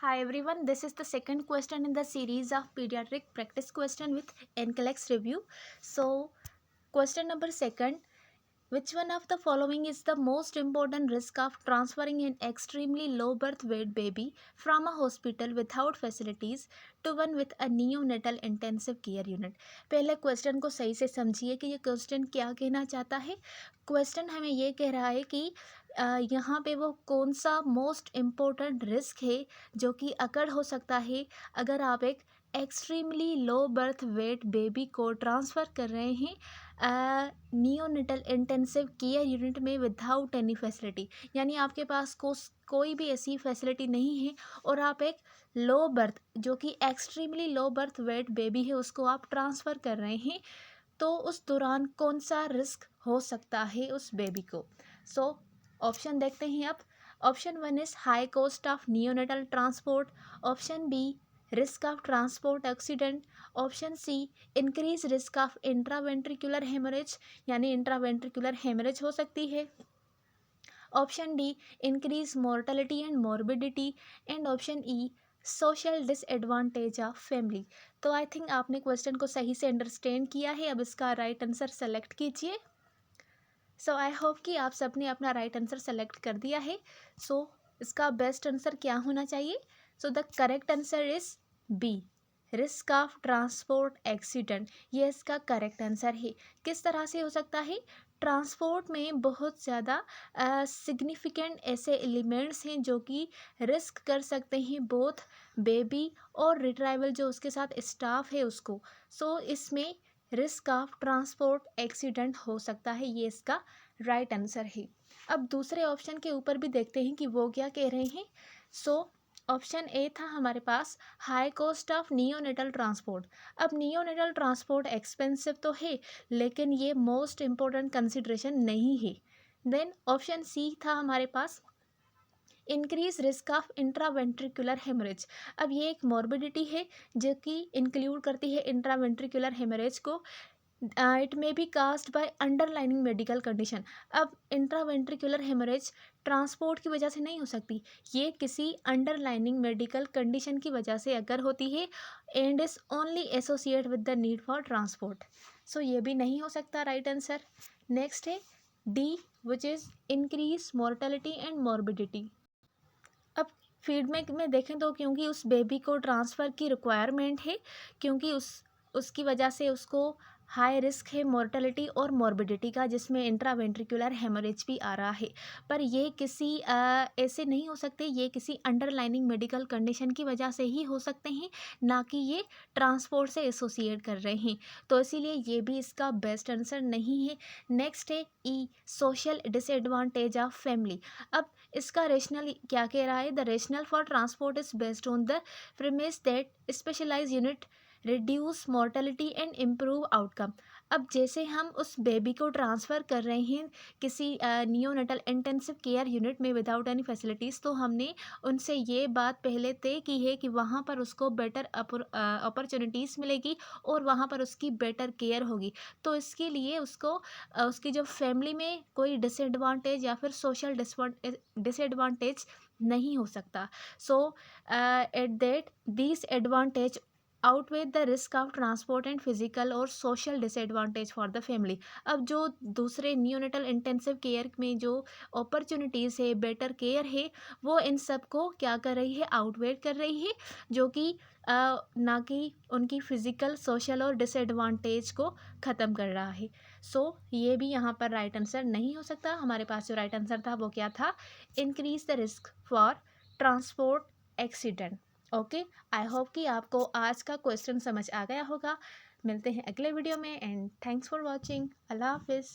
Hi everyone, this is the second question in the series of pediatric practice question with NCLEX review. So, question number second, which one of the following is the most important risk of transferring an extremely low birth weight baby from a hospital without facilities to one with a neonatal intensive care unit? पहले question को सही से समझिए कि ये question क्या कहना चाहता है। क्वेश्चन हमें ये कह रहा है कि यहाँ पे वो कौन सा मोस्ट इम्पोर्टेंट रिस्क है जो कि अकर हो सकता है अगर आप एक extremely low birth weight baby को ट्रांसफ़र कर रहे हैं नियोनेटल इंटेंसिव केयर यूनिट में विदाउट एनी फैसिलिटी। यानी आपके पास कोई भी ऐसी फैसिलिटी नहीं है और आप एक लो बर्थ जो कि extremely low birth weight baby है उसको आप ट्रांसफ़र कर रहे हैं, तो उस दौरान कौन सा रिस्क हो सकता है उस बेबी को। सो ऑप्शन देखते हैं अब। Option one is high cost of neonatal transport. Option B risk of transport accident. Option C increase risk of intraventricular haemorrhage, यानी इंट्रावेंट्रिकुलर हेमरेज हो सकती है। Option D increase mortality and morbidity. And option E social disadvantage of family. तो I think आपने question को सही से understand किया है। अब इसका राइट आंसर सेलेक्ट कीजिए। सो आई होप कि आप सबने अपना राइट आंसर सेलेक्ट कर दिया है। सो इसका बेस्ट आंसर क्या होना चाहिए? So the correct answer is B, risk of transport accident. ये इसका करेक्ट आंसर है। किस तरह से हो सकता है? ट्रांसपोर्ट में बहुत ज़्यादा सिग्निफिकेंट ऐसे एलिमेंट्स हैं जो कि रिस्क कर सकते हैं बोथ बेबी और रिट्राइवल जो उसके साथ स्टाफ है उसको। सो इसमें रिस्क ऑफ ट्रांसपोर्ट एक्सीडेंट हो सकता है, ये इसका राइट आंसर है। अब दूसरे ऑप्शन के ऊपर भी देखते हैं कि वो क्या कह रहे हैं। सो ऑप्शन ए था हमारे पास high cost of neonatal transport. अब नियोनेटल ट्रांसपोर्ट एक्सपेंसिव तो है लेकिन ये मोस्ट इम्पोर्टेंट कंसिड्रेशन नहीं है। देन ऑप्शन सी था हमारे पास increase risk of intraventricular haemorrhage. अब ये एक मॉर्बिडिटी है जो कि इंक्लूड करती है इंट्रावेंट्रिकुलर हेमरेज को। It may be caused bye underlining medical condition. अब इंट्रावेंट्रिकुलर हेमरेज ट्रांसपोर्ट की वजह से नहीं हो सकती, ये किसी अंडरलाइनिंग मेडिकल कंडीशन की वजह से अगर होती है and is only associate with the need for transport. So ये भी नहीं हो सकता राइट आंसर। नेक्स्ट है D, which is increase mortality and morbidity. अब फीडबैक में देखें तो क्योंकि उस बेबी को ट्रांसफ़र की रिक्वायरमेंट है, क्योंकि उसकी वजह से उसको हाई रिस्क है मोर्टेलिटी और मॉर्बिडिटी का, जिसमें इंट्रावेंट्रिकुलर हेमरेज भी आ रहा है। पर ये किसी ऐसे नहीं हो सकते, ये किसी अंडरलाइनिंग मेडिकल कंडीशन की वजह से ही हो सकते हैं, ना कि ये ट्रांसपोर्ट से एसोसिएट कर रहे हैं। तो इसीलिए ये भी इसका बेस्ट आंसर नहीं है। नेक्स्ट है E, social disadvantage of family. अब इसका रेशनल क्या कह रहा है? The rationale for transport is based on the premise that specialise unit reduce mortality and improve outcome. अब जैसे हम उस बेबी को ट्रांसफ़र कर रहे हैं किसी नियोनेटल इंटेंसिव केयर यूनिट में विदाउट एनी फैसिलिटीज़, तो हमने उनसे ये बात पहले तय की है कि वहाँ पर उसको बेटर अपॉर्चुनिटीज़ मिलेगी और वहाँ पर उसकी बेटर केयर होगी। तो इसके लिए उसको उसकी जो फैमिली में कोई डिसएडवांटेज या फिर सोशल डिसएडवांटेज नहीं हो सकता। So at that disadvantage outweigh the risk of transport and physical और social disadvantage for the family. अब जो दूसरे नियोनेटल इंटेंसिव केयर में जो अपॉर्चुनिटीज़ है, बेटर केयर है, वो इन सब को क्या कर रही है? आउटवेट कर रही है, जो कि ना कि उनकी फिजिकल, सोशल और डिसएडवांटेज को ख़त्म कर रहा है। सो ये भी यहाँ पर राइट आंसर नहीं हो सकता। हमारे पास जो राइट आंसर था वो क्या था? Increase the risk for transport accident. Okay, I hope कि आपको आज का क्वेश्चन समझ आ गया होगा। मिलते हैं अगले वीडियो में एंड थैंक्स फॉर वॉचिंग। अल्लाह हाफिज़।